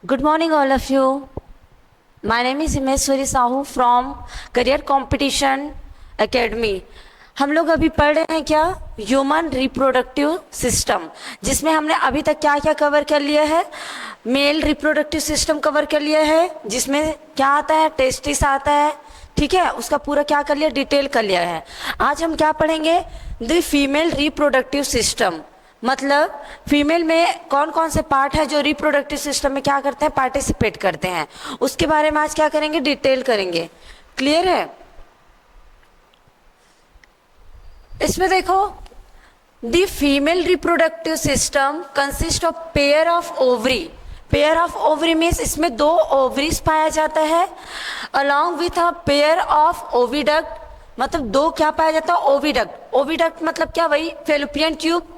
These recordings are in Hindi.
Good morning, all of you. My name is Himeshwari Sahu from Career Competition Academy. हम लोग अभी पढ़ रहे हैं क्या, ह्यूमन रिप्रोडक्टिव सिस्टम, जिसमें हमने अभी तक क्या क्या कवर कर लिया है। मेल रिप्रोडक्टिव सिस्टम कवर कर लिया है, जिसमें क्या आता है, टेस्टिस आता है, ठीक है, उसका पूरा क्या कर लिया, डिटेल कर लिया है। आज हम क्या पढ़ेंगे, द फीमेल रिप्रोडक्टिव सिस्टम, मतलब फीमेल में कौन कौन से पार्ट है जो रिप्रोडक्टिव सिस्टम में क्या करते हैं, पार्टिसिपेट करते हैं, उसके बारे में आज क्या करेंगे, डिटेल करेंगे। क्लियर है। इसमें देखो, the female reproductive system consist of pair of ovary. Pair of ovary means इसमें दो ओवरीज पाया जाता है, along with a pair of oviduct, मतलब दो क्या पाया जाता है, ओविडक्ट। ओविडक्ट मतलब क्या, वही fallopian tube,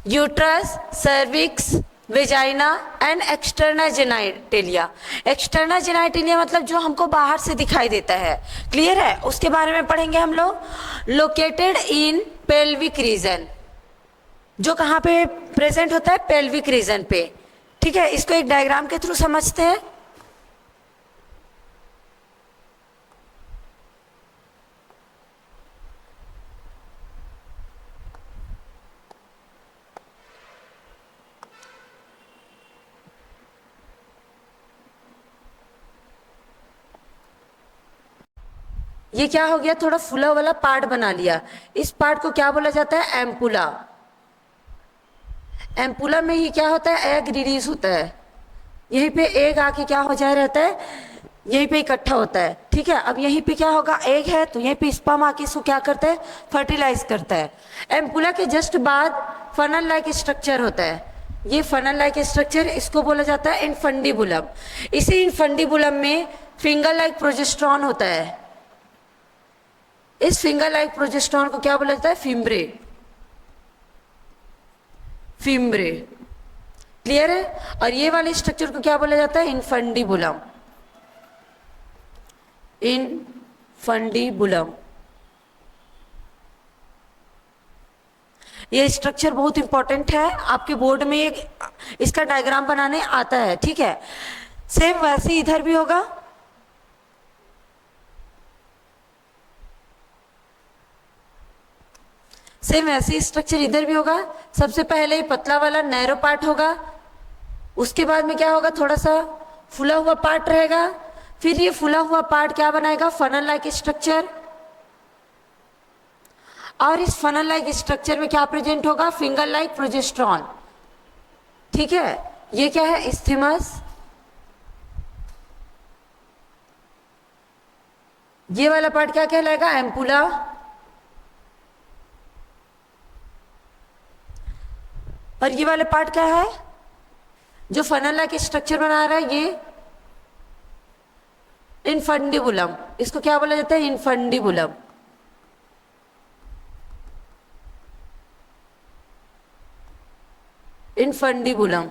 uterus, cervix, vagina and external genitalia. External genitalia मतलब जो हमको बाहर से दिखाई देता है। क्लियर है, उसके बारे में पढ़ेंगे हम लोग। लोकेटेड इन पेल्विक रीजन, जो कहाँ पे प्रेजेंट होता है, पेल्विक रीजन पे। ठीक है, इसको एक डायग्राम के थ्रू समझते हैं। ये क्या हो गया, थोड़ा फूला वाला पार्ट बना लिया। इस पार्ट को क्या बोला जाता है, एम्पुला। एम्पुला में ही क्या होता है, एग रिलीज होता है। यहीं पे एग आके क्या हो जाए रहता है, यहीं पे इकट्ठा होता है। ठीक है, अब यहीं पे क्या होगा, एग है तो यहीं पे स्पर्म आके इसको क्या करता है, फर्टिलाइज करता है। एम्पुला के जस्ट बाद फनल लाइक स्ट्रक्चर होता है। ये फनल लाइक स्ट्रक्चर, इसको बोला जाता है इनफंडीबुलम। इसी इनफंडीबुलम में फिंगर लाइक प्रोजेस्ट्रॉन होता है। इस फिंगर लाइक प्रोजेस्ट्रॉन को क्या बोला जाता है, फिम्ब्रे। फिम्ब्रे। क्लियर है। और ये वाले स्ट्रक्चर को क्या बोला जाता है, इनफंडीबुलम। इनफंडीबुलम। ये स्ट्रक्चर बहुत इंपॉर्टेंट है, आपके बोर्ड में एक इसका डायग्राम बनाने आता है। ठीक है, सेम वैसे ही इधर भी होगा। सेम वैसे स्ट्रक्चर इधर भी होगा। सबसे पहले ही पतला वाला नैरो पार्ट होगा, उसके बाद में क्या होगा, थोड़ा सा फुला हुआ पार्ट रहेगा। फिर ये फुला हुआ पार्ट क्या बनाएगा, फनल लाइक स्ट्रक्चर। और इस फनल लाइक स्ट्रक्चर में क्या प्रेजेंट होगा, फिंगर लाइक प्रोजेस्ट्रॉन। ठीक है, ये क्या है, इस्थेमस। ये वाला पार्ट क्या कहलाएगा, एम्पुला। और ये वाला पार्ट क्या है, जो फनल लाइक स्ट्रक्चर बना रहा है, ये इनफंडीबुलम। इसको क्या बोला जाता है, इनफंडीबुलम। इनफंडीबुलम।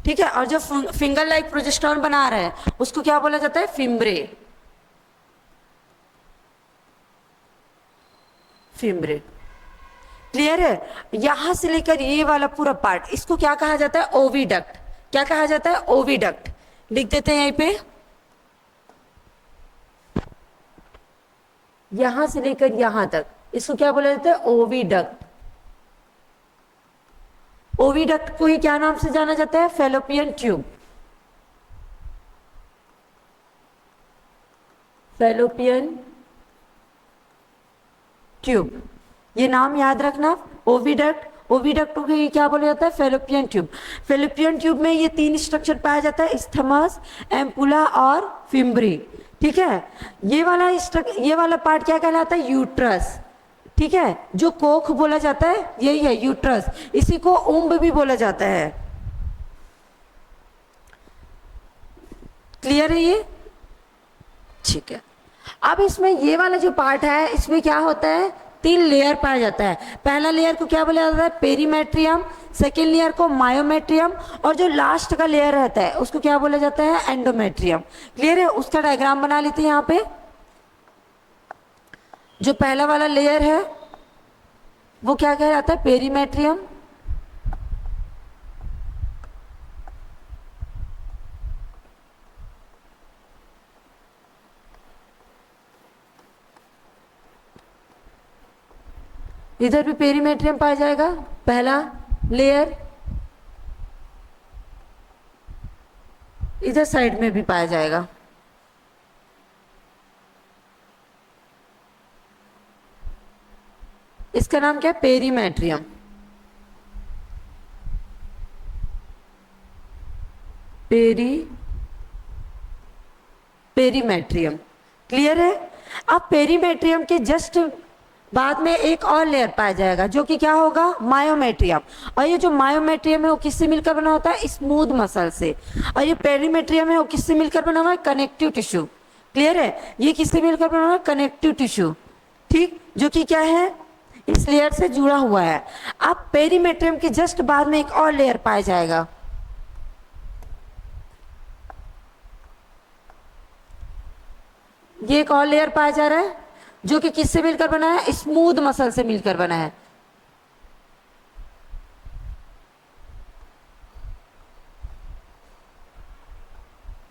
ठीक है, और जो फिंगर लाइक प्रोजेस्ट्रॉन बना रहा है उसको क्या बोला जाता है, फिम्ब्रे। फिम्ब्रे। क्लियर है। यहां से लेकर ये वाला पूरा पार्ट, इसको क्या कहा जाता है, ओविडक्ट। क्या कहा जाता है, ओविडक्ट। लिख देते हैं यहीं पे, यहां से लेकर यहां तक इसको क्या बोला जाता है, ओविडक्ट। ओविडक्ट को ही क्या नाम से जाना जाता है, फेलोपियन ट्यूब। फेलोपियन ट्यूब, ये नाम याद रखना, ओविडक्ट। ओविडक्ट को ही क्या बोला जाता है, फेलोपियन ट्यूब। फेलोपियन ट्यूब में ये तीन स्ट्रक्चर पाया जाता है, इस्थमस, एम्पुला और फिम्ब्री। ठीक है, ये वाला पार्ट क्या कहलाता है, यूट्रस। ठीक है, जो कोख बोला जाता है यही है, यूट्रस। इसी को उम्ब भी बोला जाता है। क्लियर है ये। ठीक है, अब इसमें ये वाला जो पार्ट है, इसमें क्या होता है, तीन लेयर पाया जाता है। पहला लेयर को क्या बोला जाता है, पेरीमेट्रियम। सेकेंड लेयर को मायोमेट्रियम। और जो लास्ट का लेयर रहता है उसको क्या बोला जाता है, एंडोमेट्रियम। क्लियर है, उसका डायग्राम बना लेते हैं यहाँ पे। जो पहला वाला लेयर है वो क्या कहलाता है, पेरीमेट्रियम। इधर भी पेरीमेट्रियम पाया जाएगा, पहला लेयर, इधर साइड में भी पाया जाएगा। इसका नाम क्या है? पेरीमेट्रियम। पेरीमेट्रियम क्लियर है। अब पेरीमेट्रियम के जस्ट बाद में एक और लेयर पाया जाएगा जो कि क्या होगा? मायोमेट्रियम। और ये जो मायोमेट्रियम है वो किससे मिलकर बना होता है? स्मूथ मसल से। और ये पेरीमेट्रियम है वो किससे मिलकर बना हुआ है? Connective tissue. क्लियर है, ये किससे मिलकर बना हुआ है? कनेक्टिव टिश्यू, ठीक, जो कि क्या है? इस लेयर से जुड़ा हुआ है। अब पेरीमेट्रियम के जस्ट बाद में एक और लेयर पाया जाएगा, ये एक और लेयर पाया जा रहा है जो कि किससे मिलकर बना है? स्मूथ मसल से मिलकर बना है।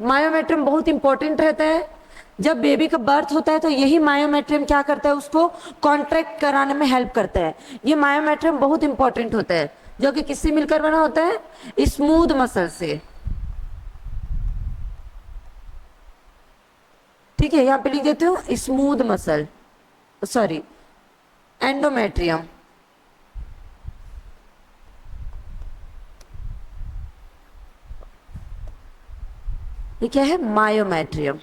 मायोमेट्रियम बहुत इंपॉर्टेंट रहता है। जब बेबी का बर्थ होता है तो यही मायोमेट्रियम क्या करता है? उसको कॉन्ट्रैक्ट कराने में हेल्प करता है। ये मायोमेट्रियम बहुत इंपॉर्टेंट होता है जो कि किससे मिलकर बना होता है? स्मूथ मसल से। ठीक है, यहां पे लिख देती हूँ स्मूथ मसल, सॉरी एंडोमेट्रियम। ये क्या है? मायोमेट्रियम।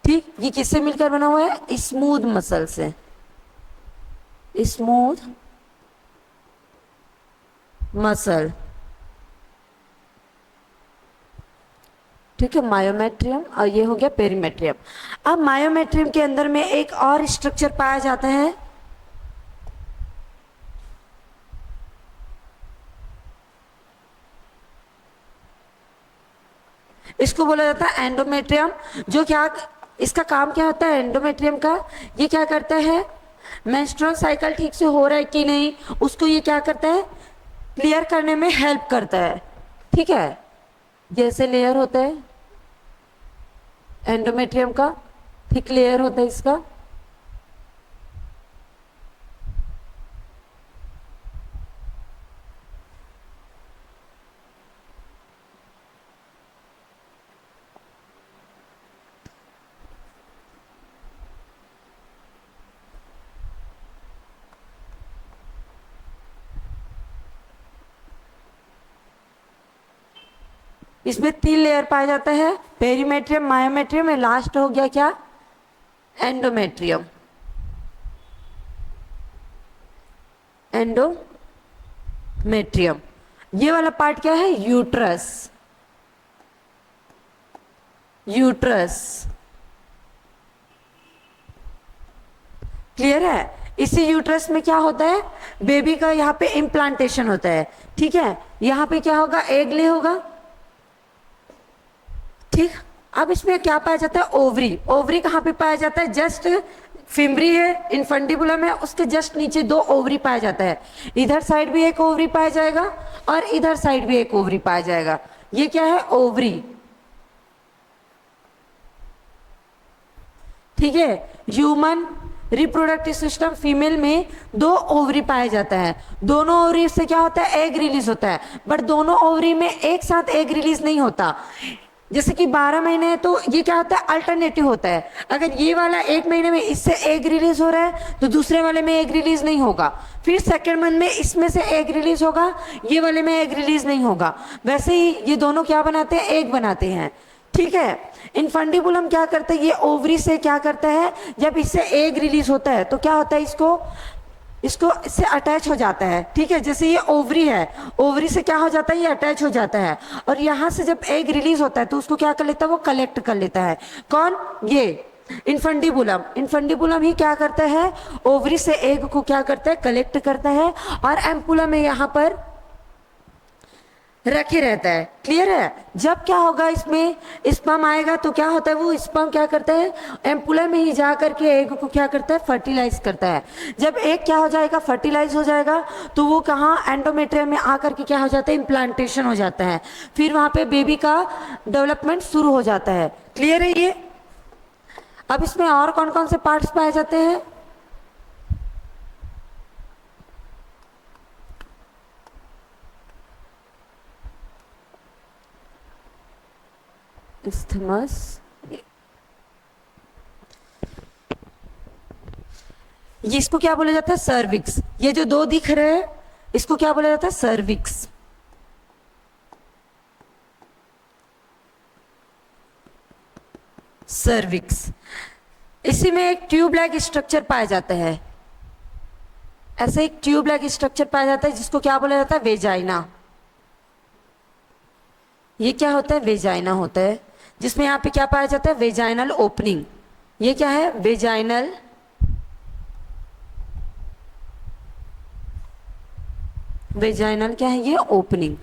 ठीक, ये किससे मिलकर बना हुआ है? स्मूथ मसल से, स्मूथ मसल। ठीक है, मायोमेट्रियम, और ये हो गया पेरीमेट्रियम। अब मायोमेट्रियम के अंदर में एक और स्ट्रक्चर पाया जाता है, इसको बोला जाता है एंडोमेट्रियम। जो क्या, इसका काम क्या होता है एंडोमेट्रियम का? ये क्या करता है? मेंस्ट्रुअल साइकिल ठीक से हो रहा है कि नहीं, उसको ये क्या करता है? क्लियर करने में हेल्प करता है। ठीक है, जैसे लेयर होता है एंडोमेट्रियम का, थिक लेयर होता है इसका, इसमें 3 लेयर पाया जाता है, पेरीमेट्रियम, मायोमेट्रियम, लास्ट हो गया क्या? एंडोमेट्रियम। एंडोमेट्रियम, ये वाला पार्ट क्या है? यूट्रस। यूट्रस क्लियर है। इसी यूट्रस में क्या होता है? बेबी का यहाँ पे इम्प्लांटेशन होता है। ठीक है, यहाँ पे क्या होगा? एग ले होगा। ठीक, अब इसमें क्या पाया जाता है? ओवरी। ओवरी कहाँ पे पाया जाता है? जस्ट फिम्बरी है, इनफंडिबुलम है, उसके जस्ट नीचे 2 ओवरी पाया जाता है। इधर साइड भी एक ओवरी पाया जाएगा और इधर साइड भी एक ओवरी पाया जाएगा। ये क्या है? ओवरी। ठीक है, ह्यूमन रिप्रोडक्टिव सिस्टम फीमेल में 2 ओवरी पाया जाता है। दोनों ओवरी से क्या होता है? एग रिलीज होता है। बट दोनों ओवरी में एक साथ एग रिलीज नहीं होता। जैसे कि 12 महीने है तो ये क्या होता है? अल्टरनेटिव होता है। अगर ये वाला 1 महीने में इससे एग रिलीज हो रहा है तो दूसरे वाले में एग रिलीज नहीं होगा। फिर सेकेंड मंथ में इसमें से एग रिलीज होगा, ये वाले में एग रिलीज नहीं होगा। वैसे ही ये दोनों क्या बनाते हैं? एग बनाते हैं। ठीक है, इनफंडिबुलम क्या करता है? ये ओवरी से क्या करता है? जब इससे एग रिलीज होता है तो क्या होता है? इसको इससे अटैच हो जाता है। ठीक है, जैसे ये ओवरी है, ओवरी से क्या हो जाता है? ये अटैच हो जाता है। और यहाँ से जब एग रिलीज होता है तो उसको क्या कर लेता है? वो कलेक्ट कर लेता है। कौन? ये इनफंडिबुलम। इनफंडिबुलम ही क्या करता है? ओवरी से एग को क्या करता है? कलेक्ट करता है और एम्पुला में यहाँ पर रखे रहता है। क्लियर है। जब क्या होगा? इसमें स्पर्म आएगा तो क्या होता है? वो स्पर्म क्या करता है? एम्पुला में ही जा करके एग को क्या करता है? फर्टिलाइज करता है। जब एग क्या हो जाएगा? फर्टिलाइज हो जाएगा तो वो कहाँ? एंडोमेट्रियम में आकर के क्या हो जाता है? इम्प्लांटेशन हो जाता है। फिर वहां पे बेबी का डेवलपमेंट शुरू हो जाता है। क्लियर है ये। अब इसमें और कौन कौन से पार्ट्स पाए जाते हैं? isthmus, ये इसको क्या बोला जाता है? सर्विक्स। ये जो दो दिख रहे हैं इसको क्या बोला जाता है? सर्विक्स। सर्विक्स। इसी में एक ट्यूब लाइक स्ट्रक्चर पाया जाता है, ऐसे एक ट्यूब लाइक स्ट्रक्चर पाया जाता है जिसको क्या बोला जाता है? वेजाइना। ये क्या होता है? वेजाइना होता है, जिसमें यहाँ पे क्या पाया जाता है? Vaginal opening. ये क्या है? वेजाइनल वेजाइनल क्या है? ये ओपनिंग।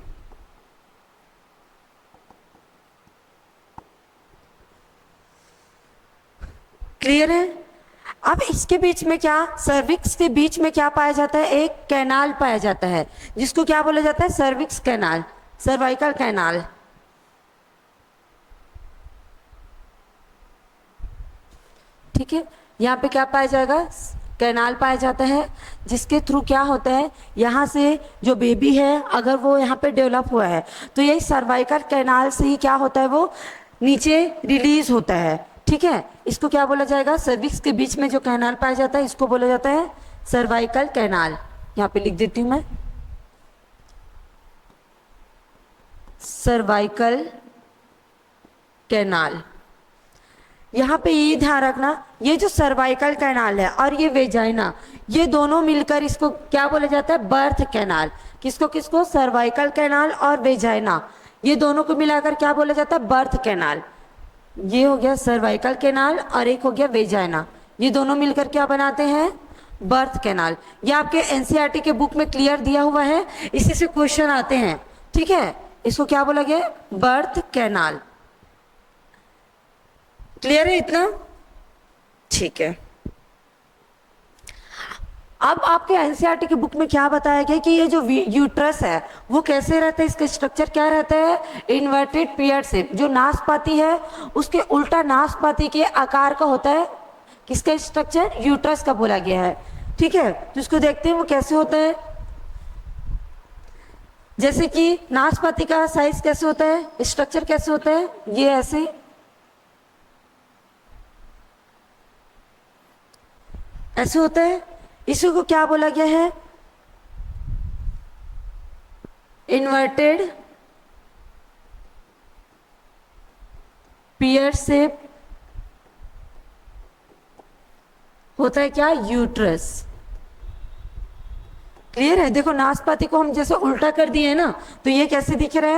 क्लियर है? अब इसके बीच में क्या, सर्विक्स के बीच में क्या पाया जाता है? एक कैनाल पाया जाता है जिसको क्या बोला जाता है? Cervix canal, cervical canal. ठीक है, यहाँ पे क्या पाया जाएगा? कैनाल पाया जाता है जिसके थ्रू क्या होता है, यहाँ से जो बेबी है अगर वो यहाँ पे डेवलप हुआ है तो यही सर्वाइकल कैनाल से ही क्या होता है? वो नीचे रिलीज होता है। ठीक है, इसको क्या बोला जाएगा? सर्विक्स के बीच में जो कैनाल पाया जाता है इसको बोला जाता है सर्वाइकल कैनाल। यहाँ पे लिख देती हूँ मैं, सर्वाइकल कैनाल। यहाँ पे ये ध्यान रखना, ये जो सर्वाइकल कैनाल है और ये वेजाइना, ये दोनों मिलकर इसको क्या बोला जाता है? Birth canal. किसको किसको? सर्वाइकल कैनाल और वेजाइना, ये दोनों को मिलाकर क्या बोला जाता है? Birth canal. ये हो गया सर्वाइकल कैनाल और एक हो गया वेजाइना, ये दोनों मिलकर क्या बनाते हैं? Birth canal. ये आपके एनसीईआरटी के बुक में क्लियर दिया हुआ है, इसी से क्वेश्चन आते हैं। ठीक है, इसको क्या बोला गया? Birth canal. क्लियर है इतना? ठीक है। अब आपके एनसीईआरटी की बुक में क्या बताया गया कि ये जो यूट्रस है वो कैसे रहता है? इसका स्ट्रक्चर क्या रहता है? इन्वर्टेड पियर शेप। जो नाशपाती है उसके उल्टा नाशपाती के आकार का होता है किसका स्ट्रक्चर? यूट्रस का बोला गया है। ठीक है, तो इसको देखते हैं वो कैसे होता है। जैसे कि नाशपाती का साइज कैसे होता है, स्ट्रक्चर कैसे होता है? ये ऐसे ऐसे होता है। इसी को क्या बोला गया है? इन्वर्टेड पियर शेप होता है क्या? यूट्रस। क्लियर है? देखो नाशपाती को हम जैसे उल्टा कर दिए है ना, तो ये कैसे दिख रहा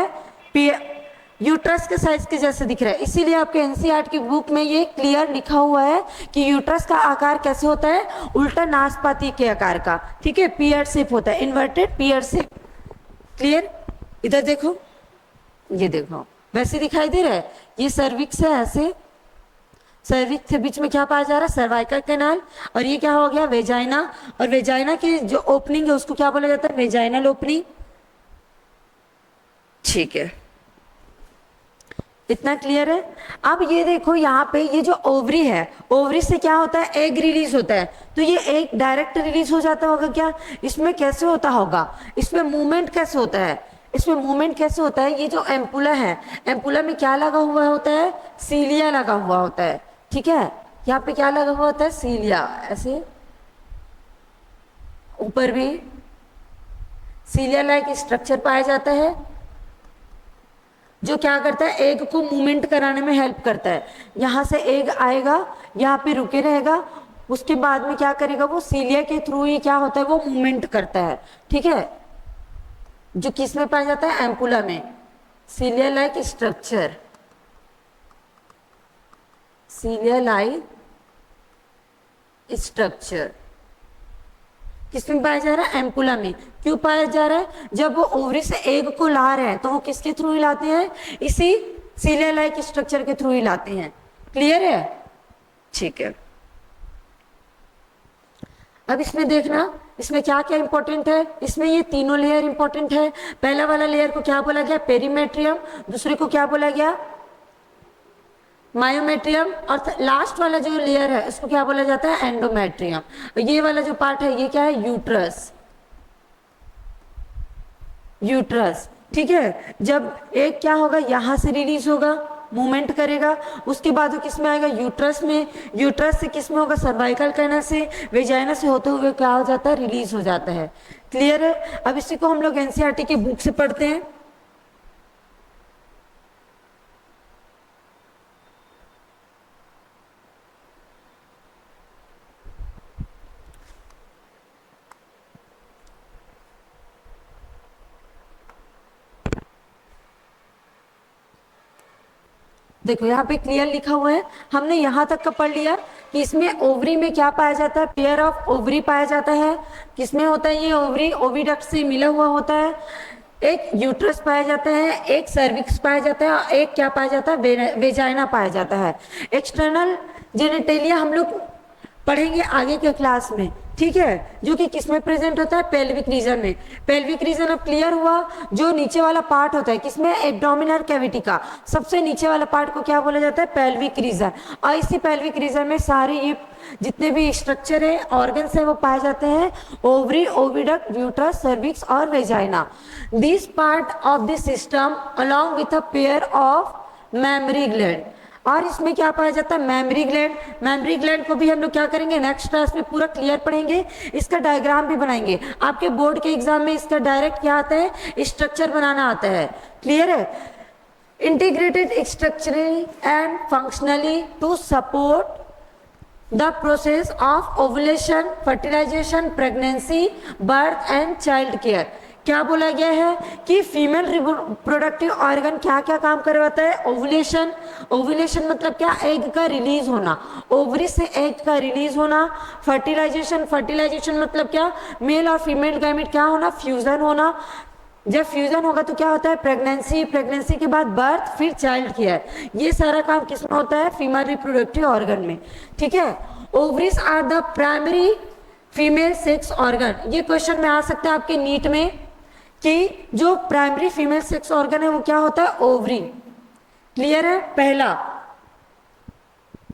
है? यूट्रस के साइज के जैसे दिख रहा है। इसीलिए आपके एनसीईआरटी की बुक में ये क्लियर लिखा हुआ है कि यूट्रस का आकार कैसे होता है? उल्टा नाशपाती के आकार का। ठीक है, पियर शेप होता है, इन्वर्टेड पियर शेप। क्लियर? इधर देखो, ये देखो वैसे दिखाई दे रहा है। ये सर्विक्स है, ऐसे सर्विक्स के बीच में क्या पाया जा रहा है? Cervical canal. और ये क्या हो गया? वेजाइना। और वेजाइना की जो ओपनिंग है उसको क्या बोला जाता है? Vaginal opening. ठीक है, इतना क्लियर है? अब ये देखो यहाँ पे ये जो ओवरी है, ओवरी से क्या होता है? एग रिलीज होता है। तो ये एग डायरेक्ट रिलीज हो जाता होगा क्या? इसमें कैसे होता होगा? इसमें मूवमेंट कैसे होता है? इसमें मूवमेंट कैसे होता है? ये जो एम्पुला है, एम्पुला में क्या लगा हुआ होता है? सीलिया लगा हुआ होता है। ठीक है, यहाँ पे क्या लगा हुआ होता है? सीलिया। ऐसे ऊपर भी सीलिया लाइक स्ट्रक्चर पाया जाता है जो क्या करता है? एग को मूवमेंट कराने में हेल्प करता है। यहाँ से एग आएगा, यहाँ पे रुके रहेगा, उसके बाद में क्या करेगा? वो सीलिया के थ्रू ही क्या होता है? वो मूवमेंट करता है। ठीक है, जो किस में पाया जाता है? एम्पुला में। सीलिया लाइक स्ट्रक्चर, सीलिया लाइक स्ट्रक्चर किसमें पाया जा रहा है? एम्पुला में। क्यों पाया जा रहा है? जब वो ओवरी से एग को ला रहे हैं तो वो किसके थ्रू ही लाते हैं? इसी सीलिया लाइक स्ट्रक्चर के थ्रू ही लाते हैं। क्लियर है? ठीक है, अब इसमें देखना इसमें क्या क्या इंपॉर्टेंट है। इसमें ये तीनों लेयर इंपॉर्टेंट है। पहला वाला लेयर को क्या बोला गया? पेरीमेट्रियम। दूसरे को क्या बोला गया? मायोमेट्रियम, और लास्ट वाला जो लेयर है उसको क्या बोला जाता है, एंडोमेट्रियम। ये वाला जो पार्ट है ये क्या है, यूट्रस। यूट्रस, ठीक है। जब एक क्या होगा, यहां से रिलीज होगा, मूवमेंट करेगा, उसके बाद वो किस में आएगा, यूट्रस में। यूट्रस से किस में होगा, सर्वाइकल कैनाल से, वेजाइना से होते हुए क्या हो जाता है, रिलीज हो जाता है। क्लियर है। अब इसी को हम लोग एनसीईआरटी की बुक से पढ़ते हैं। देखो यहाँ पे क्लियर लिखा हुआ है, हमने यहाँ तक का पढ़ लिया कि इसमें ओवरी में क्या पाया जाता है, पेयर ऑफ ओवरी पाया जाता है। किसमें होता है ये ओवरी, ओविडक्ट से मिला हुआ होता है। एक यूट्रस पाया जाता है, एक सर्विक्स पाया जाता है, और एक क्या पाया जाता है, वेजाइना पाया जाता है। एक्सटर्नल जेनिटेलिया हम लोग पढ़ेंगे आगे के क्लास में, ठीक है, जो कि किसमें प्रेजेंट होता है, पेल्विक रीजन में। पेल्विक रीजन अब क्लियर हुआ। जो नीचे वाला पार्ट होता है किसमें, एब्डोमिनल कैविटी का सबसे नीचे वाला पार्ट को क्या बोला जाता है, पेल्विक रीजन। और इसी पेल्विक रीजन में सारे ये जितने भी स्ट्रक्चर है, ऑर्गन्स है, वो पाए जाते हैं, ओवरी, ओविडक्ट, यूट्रस, सर्विक्स और vagina. This part of this system along with a pair of mammary gland. और इसमें क्या पाया जाता है, मेमरी ग्लैंड। मेमरी ग्लैंड को भी हम लोग क्या करेंगे, नेक्स्ट क्लास में पूरा क्लियर पढ़ेंगे। इसका डायग्राम भी बनाएंगे। आपके बोर्ड के एग्जाम में इसका डायरेक्ट क्या आता है, स्ट्रक्चर बनाना आता है। क्लियर है। Integrated structurally and functionally to support the process of ovulation, fertilisation, pregnancy, birth and child care. क्या बोला गया है कि फीमेल रिप्रोडक्टिव ऑर्गन क्या क्या काम करवाता है, ओवुलेशन। ओवुलेशन मतलब क्या, एग का रिलीज होना, ओवरी से एग का रिलीज होना। फर्टिलाइजेशन, फर्टिलाइजेशन मतलब क्या, मेल और फीमेल गैमेट क्या होना, फ्यूजन होना। जब फ्यूजन होगा तो क्या होता है, प्रेगनेंसी, प्रेगनेंसी के बाद बर्थ, फिर चाइल्ड केयर। ये सारा काम किसमें होता है, फीमेल रिप्रोडक्टिव ऑर्गन में, ठीक है। Ovaries are the primary female sex organ. ये क्वेश्चन में आ सकता है आपके नीट में कि जो प्राइमरी फीमेल सेक्स ऑर्गन है वो क्या होता है, ओवरी। क्लियर है। पहला,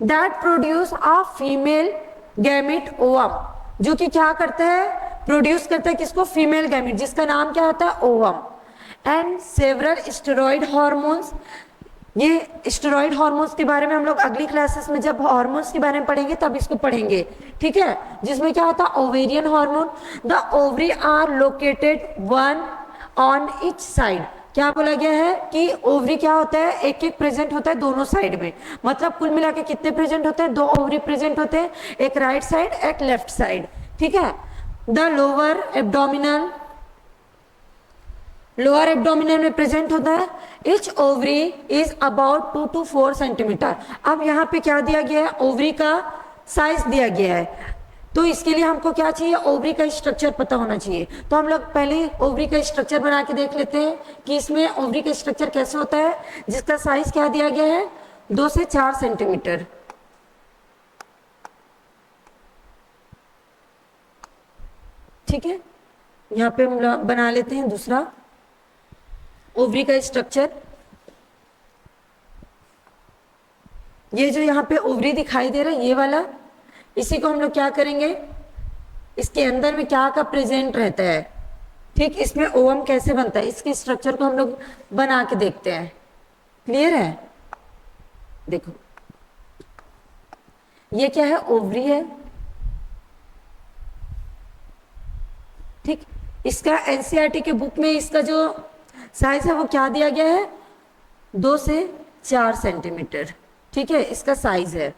that produce a female gamete ovum, जो कि क्या करता है, प्रोड्यूस करता है किसको, फीमेल गैमेट, जिसका नाम क्या होता है, ovum. And several steroid hormones. ये स्टेरॉइड हार्मोन्स के बारे में हम लोग अगली क्लासेस में जब हार्मोन्स के बारे में पढ़ेंगे तब इसको पढ़ेंगे, ठीक है। जिसमें क्या होता है, ovarian hormone. The ovary are located one on each side. क्या बोला गया है कि ओवरी क्या होता है, एक एक प्रेजेंट होता है दोनों साइड में। मतलब कुल मिला के कितने प्रेजेंट होते हैं, दो ओवरी प्रेजेंट होते हैं, एक राइट साइड एक लेफ्ट साइड, ठीक है। The lower abdominal, lower abdominal में प्रेजेंट होता है। Etch ovary is about 2 to 4 centimetre. अब यहाँ पे क्या दिया गया है, ओवरी का साइज दिया गया है। तो इसके लिए हमको क्या चाहिए, ओवरी का स्ट्रक्चर पता होना चाहिए। तो हम लोग पहले ओवरी का स्ट्रक्चर बना के देख लेते हैं कि इसमें ओवरी का स्ट्रक्चर कैसे होता है, जिसका साइज क्या दिया गया है, 2 से 4 सेंटीमीटर। ठीक है, यहाँ पे हम बना लेते हैं दूसरा ओवरी का स्ट्रक्चर। ये जो यहाँ पे ओवरी दिखाई दे रहा है ये वाला, इसी को हम लोग क्या करेंगे, इसके अंदर में क्या का प्रेजेंट रहता है, ठीक, इसमें ओवम कैसे बनता है, इसके स्ट्रक्चर को हम लोग बना के देखते हैं। क्लियर है। देखो ये क्या है, ओवरी है, ठीक। इसका एनसीईआरटी के बुक में इसका जो साइज है वो क्या दिया गया है, 2 से 4 सेंटीमीटर, ठीक है, इसका साइज है।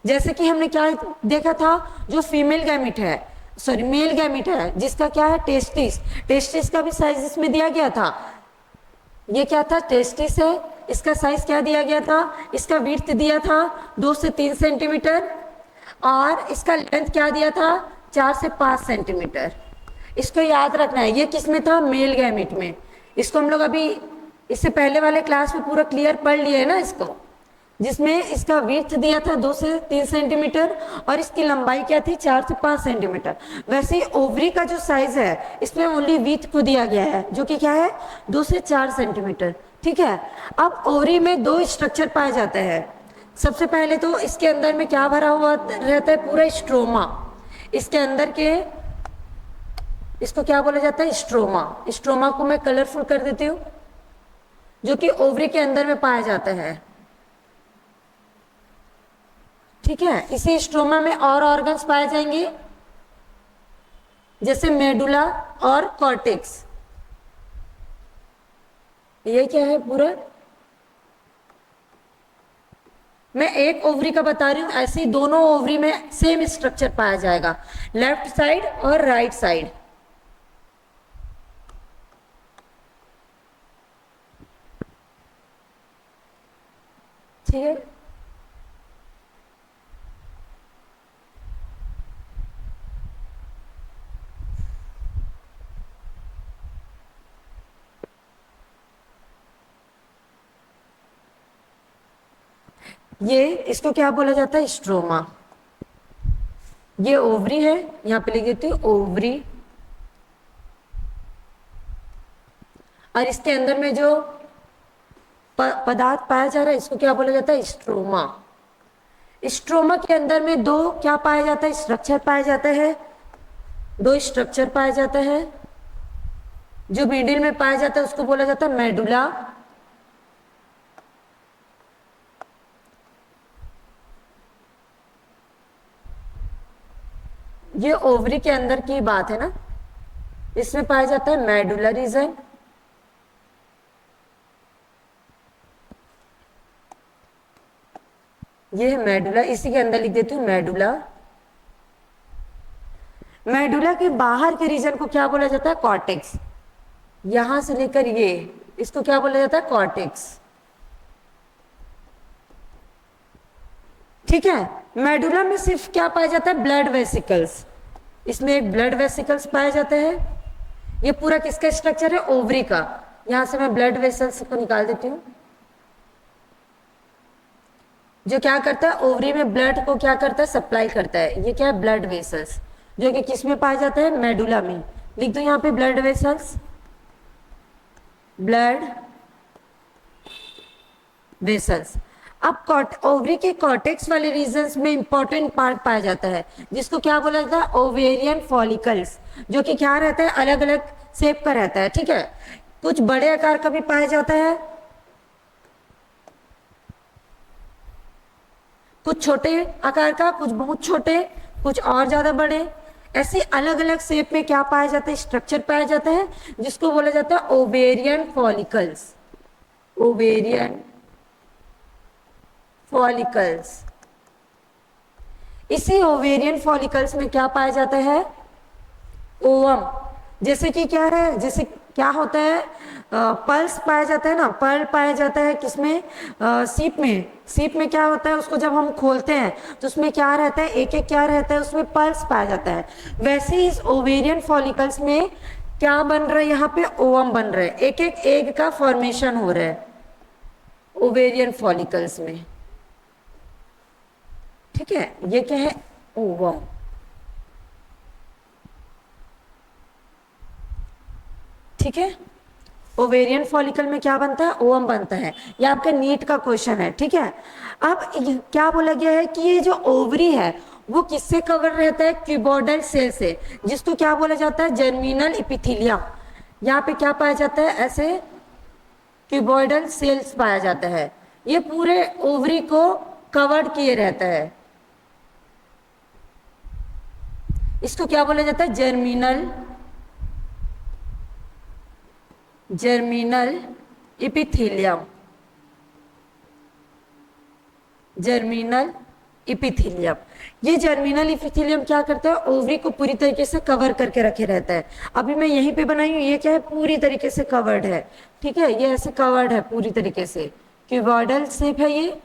जैसे कि हमने क्या देखा था, जो फीमेल गैमेट है, सॉरी मेल गैमेट है, जिसका क्या है, टेस्टिस, टेस्टिस का भी साइज इसमें दिया गया था। ये क्या था, टेस्टिस है, इसका साइज क्या दिया गया था, इसका विड्थ दिया था 2 से 3 सेंटीमीटर, और इसका लेंथ क्या दिया था, 4 से 5 सेंटीमीटर। इसको याद रखना है, ये किस में था, मेल गैमेट में। इसको हम लोग अभी इससे पहले वाले क्लास में पूरा क्लियर पढ़ लिए है ना इसको, जिसमें इसका विड्थ दिया था 2 से 3 सेंटीमीटर और इसकी लंबाई क्या थी, 4 से 5 सेंटीमीटर। वैसे ही ओवरी का जो साइज है इसमें ओनली विड्थ को दिया गया है, जो कि क्या है, 2 से 4 सेंटीमीटर, ठीक है। अब ओवरी में 2 स्ट्रक्चर पाए जाते हैं, सबसे पहले तो इसके अंदर में क्या भरा हुआ रहता है, पूरा स्ट्रोमा। इसके अंदर के इसको क्या बोला जाता है, स्ट्रोमा। स्ट्रोमा को मैं कलरफुल कर देती हूँ, जो कि ओवरी के अंदर में पाया जाता है। ठीक है, इसी स्ट्रोमा में और ऑर्गन्स पाए जाएंगे, जैसे मेडुला और कॉर्टेक्स। ये क्या है पूरा, मैं एक ओवरी का बता रही हूं, ऐसे ही दोनों ओवरी में सेम स्ट्रक्चर पाया जाएगा, लेफ्ट साइड और राइट साइड। ठीक है, ये इसको क्या बोला जाता है, स्ट्रोमा। ये ओवरी है, यहां पे लिख देती हूँ ओवरी, और इसके अंदर में जो पदार्थ पाया जा रहा है इसको क्या बोला जाता है, स्ट्रोमा। स्ट्रोमा के अंदर में दो क्या पाया जाता है, स्ट्रक्चर पाया जाता है, दो स्ट्रक्चर पाया जाता है। जो मिडिल में पाया जाता है उसको बोला जाता है मेडुला, ये ओवरी के अंदर की बात है ना, इसमें पाया जाता है मेडुला रीजन। ये है मेडुला, इसी के अंदर लिख देती हूँ मेडुला। मेडुला के बाहर के रीजन को क्या बोला जाता है, कॉर्टेक्स। यहां से लेकर ये, इसको क्या बोला जाता है, कॉर्टेक्स। ठीक है, मेडुला में सिर्फ क्या पाया जाता है, ब्लड वेसिकल्स। इसमें एक ब्लड वेसिकल्स पाया जाता है। ये पूरा किसका स्ट्रक्चर है, ओवरी का। यहां से मैं ब्लड वेसल्स को निकाल देती हूँ, जो क्या करता है, ओवरी में ब्लड को क्या करता है, सप्लाई करता है। ये क्या है, ब्लड वेसल्स, जो कि किस में पाया जाता है, मेडुला में। लिख दो यहाँ पे ब्लड वेसल्स, ब्लड वेसल्स। अब ओवरी के कॉर्टेक्स वाले रीजन्स में इंपॉर्टेंट पार्ट पाया जाता है, जिसको क्या बोला जाता है, ओवेरियन फॉलिकल्स, जो कि क्या रहता है, अलग अलग शेप का रहता है। ठीक है, कुछ बड़े आकार का भी पाया जाता है, कुछ छोटे आकार का, कुछ बहुत छोटे, कुछ और ज्यादा बड़े। ऐसे अलग अलग शेप में क्या पाया जाता है, स्ट्रक्चर पाया जाता है, जिसको बोला जाता है ओवेरियन फॉलिकल्स। Ovarian follicles. इसी ओवेरियन फॉलिकल्स में क्या पाया जाता है, ओवम। जैसे कि क्या है, जैसे क्या होता है, पल्स पाया जाता है ना, पर्ल पाया जाता है किसमें, सीप में। सीप में क्या होता है, उसको जब हम खोलते हैं तो उसमें क्या रहता है, एक एक क्या रहता है, उसमें पल्स पाया जाता है। वैसे ही इस ओवेरियन फॉलिकल्स में क्या बन रहा है, यहाँ पे ओवम बन रहा है, एक एक एग का फॉर्मेशन हो रहा है ओवेरियन फॉलिकल्स में। ठीक है, ये क्या है, ओवम। ठीक है, ओवेरियन फॉलिकल में क्या बनता है, ओवम बनता है। ये आपका नीट का क्वेश्चन है। ठीक है, अब क्या बोला गया है कि ये जो ओवरी है वो किससे कवर रहता है, क्यूबॉइडल सेल से, जिसको क्या बोला जाता है, जर्मिनल इपिथीलियम। यहाँ पे क्या पाया जाता है, ऐसे क्यूबॉइडल सेल्स पाया जाता है। ये पूरे ओवरी को कवर किए रहता है। इसको क्या बोला जाता है, जर्मिनल इपिथीलियम। जर्मिनल इपिथीलियम, ये जर्मिनल इपिथीलियम क्या करता है, ओवरी को पूरी तरीके से कवर करके रखे रहता है। अभी मैं यहीं पे बनाई हूँ, ये क्या है, पूरी तरीके से कवर्ड है। ठीक है, ये ऐसे कवर्ड है पूरी तरीके से, क्यूबॉइडल शेप है ये,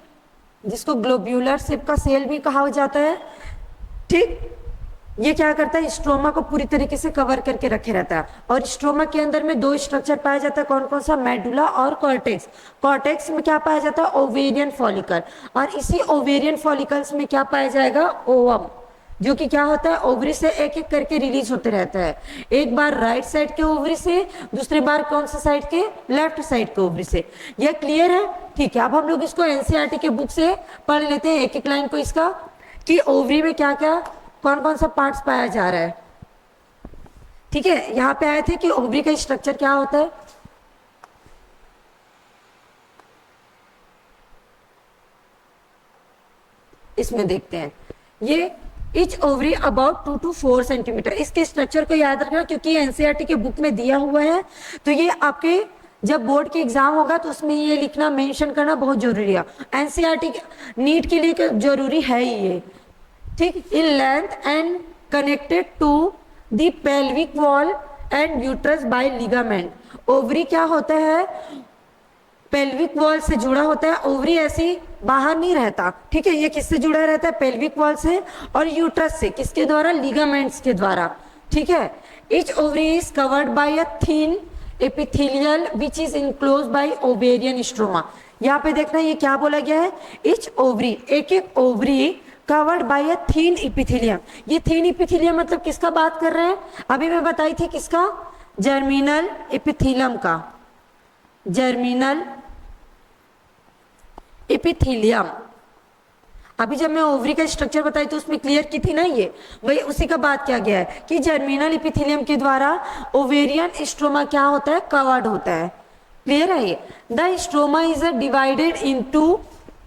जिसको ग्लोब्यूलर शेप का सेल भी कहा जाता है। ठीक, ये क्या करता है, स्ट्रोमा को पूरी तरीके से कवर करके रखे रहता है। और स्ट्रोमा के अंदर में दो स्ट्रक्चर पाया जाता है, कौन कौन सा, मेडुला और कॉर्टेक्स। कॉर्टेक्स में क्या पाया जाता है, ओवेरियन फॉलिकल। और इसी ओवेरियन फॉलिकल्स में क्या पाया जाएगा, ओवम, जो कि क्या होता है ओवरी से एक एक करके रिलीज होते रहता है, एक बार राइट साइड के ओवरी से, दूसरी बार कौन सा साइड के, लेफ्ट साइड के ओवरी से। यह क्लियर है? ठीक है, अब हम लोग इसको एनसीईआरटी के बुक से पढ़ लेते हैं एक एक लाइन को इसका, कि ओवरी में क्या क्या कौन कौन सा पार्ट्स पाया जा रहा है। ठीक है, यहाँ पे आए थे कि ओवरी का स्ट्रक्चर क्या होता है। इसमें देखते हैं, ये etch ovary about 2 to 4 centimetre. इसके स्ट्रक्चर को याद रखना क्योंकि एनसीईआरटी के बुक में दिया हुआ है, तो ये आपके जब बोर्ड के एग्जाम होगा तो उसमें ये लिखना मेंशन करना बहुत जरूरी है। एनसीईआरटी नीट के लिए जरूरी है ही ये। ठीक, in length and connected to the pelvic wall and uterus by ligament. Ovary क्या होता है, पेल्विक वॉल से जुड़ा होता है, ओवरी ऐसी बाहर नहीं रहता। ठीक है, ये किससे जुड़ा रहता है, पेल्विक वॉल से, और यूट्रस से, किसके द्वारा, लिगामेंट्स के द्वारा। ठीक है, etch ovary is covered by a thin epithelial which is enclose by ovarian stroma. यहाँ पे देखना ये क्या बोला गया है, इच ओवरी, एक एक ovary covered by a thin epithelium. ये थिन एपिथेलियम मतलब किसका बात कर रहे हैं, अभी मैं बताई थी किसका, जर्मिनल एपिथेलियम का, जर्मिनल एपिथेलियम। अभी जब मैं ओवरी का स्ट्रक्चर बताई तो उसमें क्लियर की थी ना, ये वही उसी का बात किया गया है कि जर्मिनल एपिथेलियम के द्वारा ओवेरियन स्ट्रोमा क्या होता है, कवर्ड होता है। क्लियर है ये। The stroma is divided into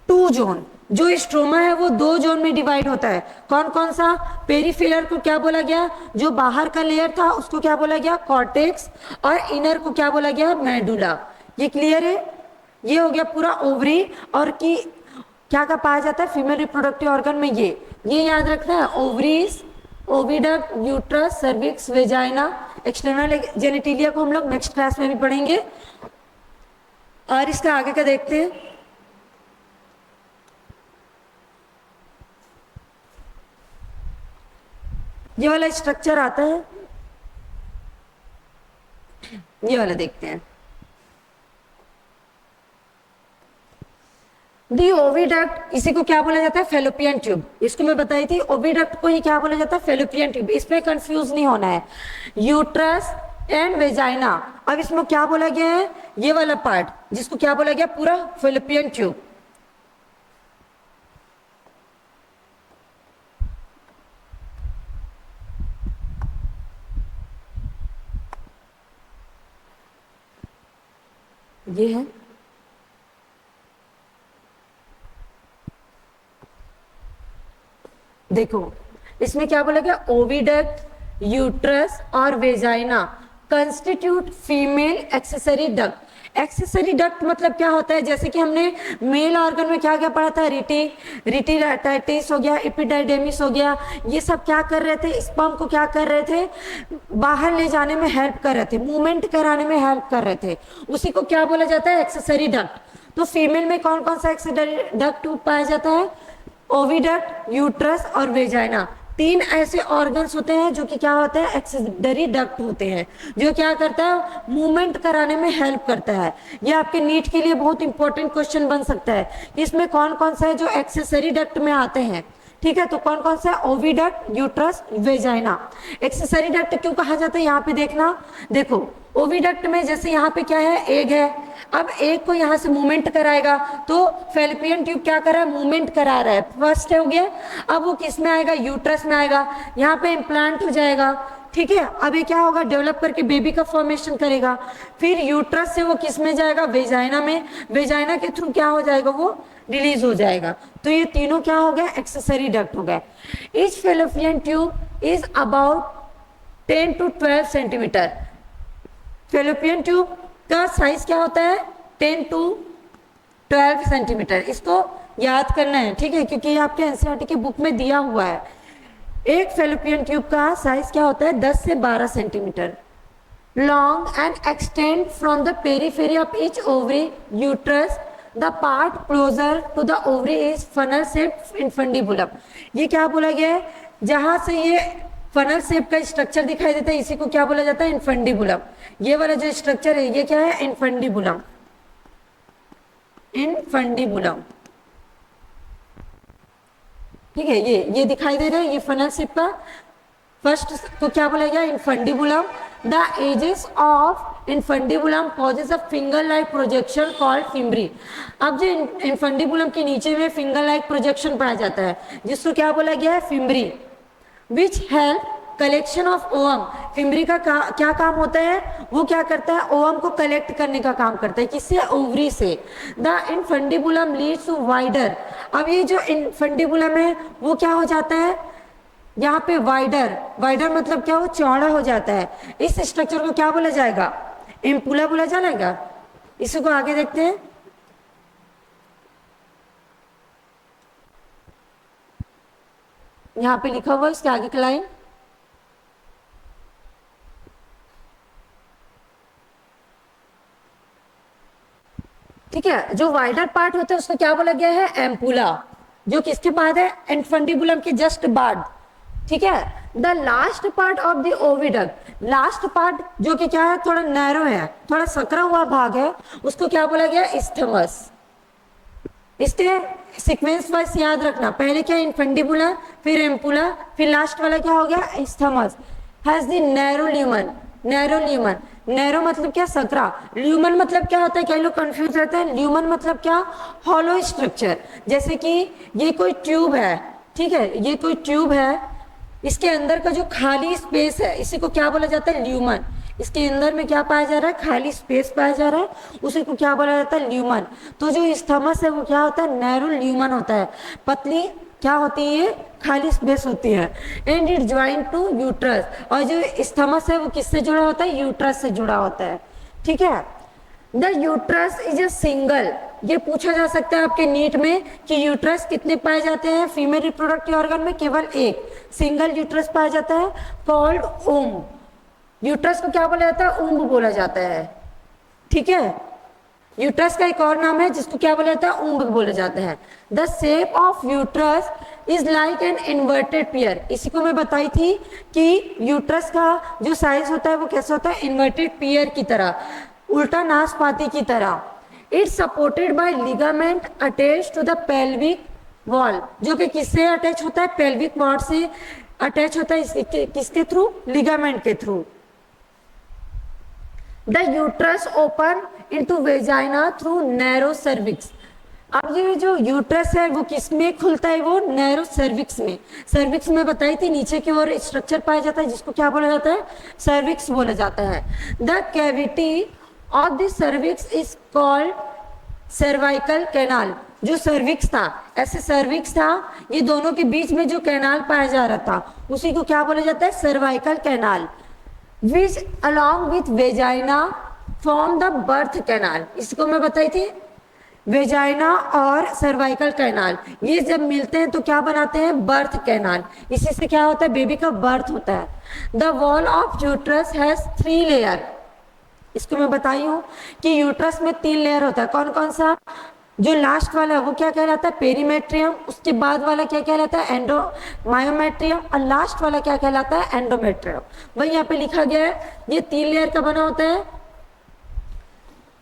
2 zone. जो स्ट्रोमा है वो 2 जोन में डिवाइड होता है। कौन कौन सा, पेरिफेरल को क्या बोला गया, जो बाहर का लेयर था उसको क्या बोला गया, कॉर्टेक्स, और इनर को क्या बोला गया, मेडुला। ये क्लियर है। ये हो गया पूरा ओवरी, और कि क्या क्या पाया जाता है फीमेल रिप्रोडक्टिव ऑर्गन में, ये याद रखना है, ovaries, oviduct, uterus, cervix, vagina, external genitalia को हम लोग नेक्स्ट क्लास में भी पढ़ेंगे। और इसका आगे का देखते हैं। ये वाला स्ट्रक्चर आता है, ये वाला देखते हैं। दी ओविडक्ट, इसी को क्या बोला जाता है, फेलोपियन ट्यूब। इसको मैं बताई थी, ओविडक्ट को ही क्या बोला जाता है, फेलोपियन ट्यूब। इसमें कंफ्यूज नहीं होना है। यूट्रस एंड वेजाइना, अब इसमें क्या बोला गया है, ये वाला पार्ट जिसको क्या बोला गया, पूरा फेलोपियन ट्यूब। ये है, देखो इसमें क्या बोला गया, ओविडक्ट, यूट्रस और vagina constitute female accessory duct. Accessory duct मतलब क्या होता है, जैसे कि हमने मेल ऑर्गन में क्या क्या पढ़ा था, रिटिराइटिस हो गया, एपिडाइडेमिस हो गया, ये सब क्या कर रहे थे, स्पर्म को क्या कर रहे थे, बाहर ले जाने में हेल्प कर रहे थे, मूवमेंट कराने में हेल्प कर रहे थे, उसी को क्या बोला जाता है, एक्सेसरी डक्ट। तो फीमेल में कौन कौन सा एक्सेसरी डक्ट पाया जाता है, ओविडक्ट, यूट्रस और वेजाइना। 3 ऐसे ऑर्गन्स होते हैं जो कि क्या होते हैं, एक्सेसरी डक्ट होते हैं, जो क्या करता है, मूवमेंट कराने में हेल्प करता है। ये आपके नीट के लिए बहुत इंपॉर्टेंट क्वेश्चन बन सकता है, इसमें कौन कौन सा है जो एक्सेसरी डक्ट में आते हैं। ठीक है, तो कौन कौन सा है, oviduct, uterus, vagina. Accessory duct क्यों कहा जाता है, यहाँ पे देखना, देखो ओविडक्ट में जैसे यहाँ पे क्या है, एग है, अब एग को यहाँ से मूवमेंट कराएगा, तो फेलोपियन ट्यूब क्या कर रहा है, मूवमेंट करा रहा है, फर्स्ट हो गया। अब वो किस में आएगा, यूट्रस में आएगा, यहाँ पे इम्प्लांट हो जाएगा। ठीक है, अब ये क्या होगा, डेवलप करके बेबी का फॉर्मेशन करेगा, फिर यूट्रस से वो किस में जाएगा, वेजाइना में, वेजाइना के थ्रू क्या हो जाएगा, वो रिलीज हो जाएगा। तो ये तीनों क्या हो गया, एक्सेसरी डक्ट हो गया। Each fallopian tube is about 10 to 12 centimetre. Fallopian tube का साइज क्या होता है, 10 to 12 सेंटीमीटर। इसको याद करना है, ठीक है, क्योंकि ये आपके एनसीईआरटी की बुक में दिया हुआ है। एक फेलोपियन ट्यूब का साइज क्या होता है, 10 से 12 centimetre long and extend from the periphery of each ovary uterus. The part closer to the ovary is funnel shape infundibulum. ये क्या बोला गया है, जहां से ये फनल शेप का स्ट्रक्चर दिखाई देता है, इसी को क्या बोला जाता है, इनफंडिबुलम। ये वाला जो स्ट्रक्चर है ये क्या है, इनफंडिबुलम, इनफंडिबुलम। ठीक है, ये दिखाई दे रहा है, ये फनल शेप का। फर्स्ट को क्या बोला गया, infundibulum. The edges of infundibulum causes a finger like projection called fimbriae. अब जो इनफंडिबुलम के नीचे में फिंगर लाइक प्रोजेक्शन पाया जाता है जिसको क्या बोला गया है, fimbriae, which help collection of ovum. Fimbriae का क्या काम होता है, वो क्या करता है, ओवम को कलेक्ट करने का काम करता है, किससे, ओवरी से। The infundibulum leads to wider. अब ये जो इनफंडिबुलम है वो क्या हो जाता है, यहाँ पे वाइडर, वाइडर मतलब क्या, वो चौड़ा हो जाता है। इस स्ट्रक्चर को क्या बोला जाएगा, एम्पुला बोला जाएगा। इसी को आगे देखते हैं। यहाँ पे लिखा हुआ इसके आगे की लाइन, ठीक है। जो वाइडर पार्ट होता है उसको क्या बोला गया है, एम्पुला, जो किसके बाद है, इनफंडिबुलम के जस्ट बाद, ठीक है। The last part of the oviduct, last part जो कि क्या है, थोड़ा नैरो है, थोड़ा सकरा हुआ भाग है, उसको क्या बोला गया, इस्थमस। इसके सीक्वेंस वाइज याद रखना, पहले क्या, इनफंडिबुला, फिर एम्पुला, फिर लास्ट वाला क्या हो गया, isthmus. Has the narrow lumen, narrow lumen, narrow मतलब क्या, सकरा। ल्यूमन मतलब क्या होता है, कई लोग कंफ्यूज रहते हैं। ल्यूमन मतलब क्या, हॉलो स्ट्रक्चर। जैसे कि ये कोई ट्यूब है, ठीक है, ये कोई ट्यूब है, इसके अंदर का जो खाली स्पेस है इसी को क्या बोला जाता है, ल्यूमन। इसके अंदर में क्या पाया जा रहा है, खाली स्पेस पाया जा रहा है, उसी को क्या बोला जाता है, ल्यूमन। तो जो स्थमस है वो क्या होता है, नैरो ल्यूमन होता है। पतली क्या होती है, खाली स्पेस होती है। And it join to uterus, और जो स्थमस है वो किससे जुड़ा होता है, यूट्रस से जुड़ा होता है, ठीक है। The uterus is a single, ये पूछा जा सकता है आपके नीट में कि यूट्रस कितने पाए जाते हैं, फीमेल रिप्रोडक्टिव ऑर्गन में केवल एक सिंगल यूट्रस पाया जाता है, कॉल्ड ओम। यूट्रस को क्या बोला जाता है, उम्ब बोला जाता है, ठीक है। यूट्रस का एक और नाम है जिसको क्या बोला जाता है, उम्ब बोला जाता है। The shape of uterus is like an inverted pair, इसी को मैं बताई थी कि यूट्रस का जो साइज होता है वो कैसा होता है, इन्वर्टेड पेयर की तरह, उल्टा नाशपाती की तरह। It's supported by ligament attach to the pelvic wall, जो कि किससे अटैच होता है, पेल्विक वॉल से अटैच होता है, किसके थ्रू, लिगामेंट के through. The uterus open into vagina through narrow cervix. अब ये जो यूट्रस है वो किस में खुलता है, वो नैरो सर्विक्स में। सर्विक्स में बताई थी नीचे की ओर स्ट्रक्चर पाया जाता है जिसको क्या बोला जाता है, सर्विक्स बोला जाता है। The cavity of the cervix is called cervical canal. जो सर्विक्स था, ऐसे सर्विक्स था, ये दोनों के बीच में जो कैनाल पाया जा रहा था उसी को क्या बोला जाता है, cervical canal. Which along with vagina form the birth canal, इसको मैं बताई थी, वेजाइना और सर्वाइकल कैनाल ये जब मिलते हैं तो क्या बनाते हैं, बर्थ कैनाल। इसी से क्या होता है, बेबी का बर्थ होता है। The wall of uterus has 3 layer, इसको मैं बताई हूँ कि यूट्रस में 3 लेयर होता है। कौन कौन सा, जो लास्ट वाला है वो क्या कहलाता है, पेरीमेट्रियम, उसके बाद वाला क्या कहलाता है, एंडो मायोमेट्रियम, और लास्ट वाला क्या कहलाता है, एंडोमेट्रियम। वही यहाँ पे लिखा गया है, ये 3 लेयर का बना होता है।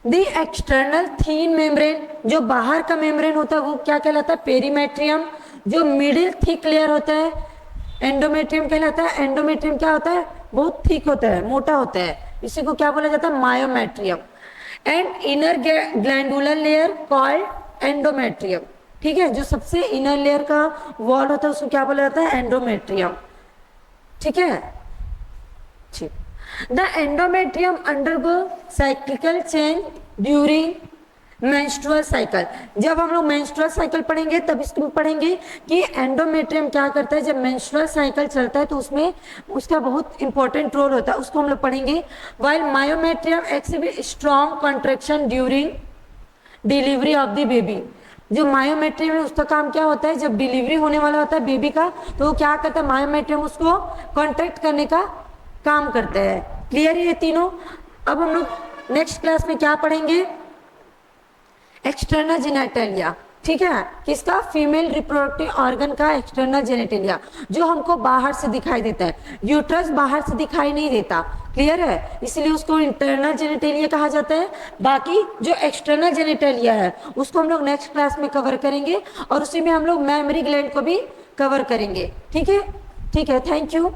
द एक्सटर्नल थीन मेम्ब्रेन, जो बाहर का मेम्ब्रेन होता है वो क्या कहलाता है, पेरीमेट्रियम। जो मिडिल थिक लेयर होता है एंडोमेट्रियम कहलाता है। एंडोमेट्रियम क्या होता है, बहुत थिक होता है, मोटा होता है, इसी को क्या बोला जाता है, myometrium. And inner glandular layer called endometrium, ठीक है। जो सबसे इनर लेयर का वॉल होता है उसको क्या बोला जाता है, एंडोमेट्रियम, ठीक है। ठीक, the endometrium undergo cyclical change during menstrual cycle. जब हम लोग मेंस्ट्रुअल साइकिल पढ़ेंगे तब इसमें पढ़ेंगे कि एंडोमेट्रियम क्या करता है, जब मेंस्ट्रुअल साइकिल चलता है तो उसमें उसका बहुत इंपॉर्टेंट रोल होता है, उसको हम लोग पढ़ेंगे। While myometrium exhibit strong contraction during delivery of the baby. जो मायोमेट्रियम है उसका काम क्या होता है, जब डिलीवरी होने वाला होता है बेबी का तो वो क्या करता है, मायोमेट्रियम उसको कॉन्ट्रैक्ट करने का काम करता है। क्लियर है ये तीनों। अब हम लोग नेक्स्ट क्लास में क्या पढ़ेंगे, एक्सटर्नल जेनिटलिया, ठीक है। किसका, फीमेल रिप्रोडक्टिव ऑर्गन का एक्सटर्नल जेनिटलिया, जो हमको बाहर से दिखाई देता है। यूट्रस बाहर से दिखाई नहीं देता, क्लियर है, इसलिए उसको इंटरनल जेनिटलिया कहा जाता है। बाकी जो एक्सटर्नल जेनिटलिया है उसको हम लोग नेक्स्ट क्लास में कवर करेंगे, और उसी में हम लोग मेमरी ग्लैंड को भी कवर करेंगे। ठीक है, ठीक है, थैंक यू।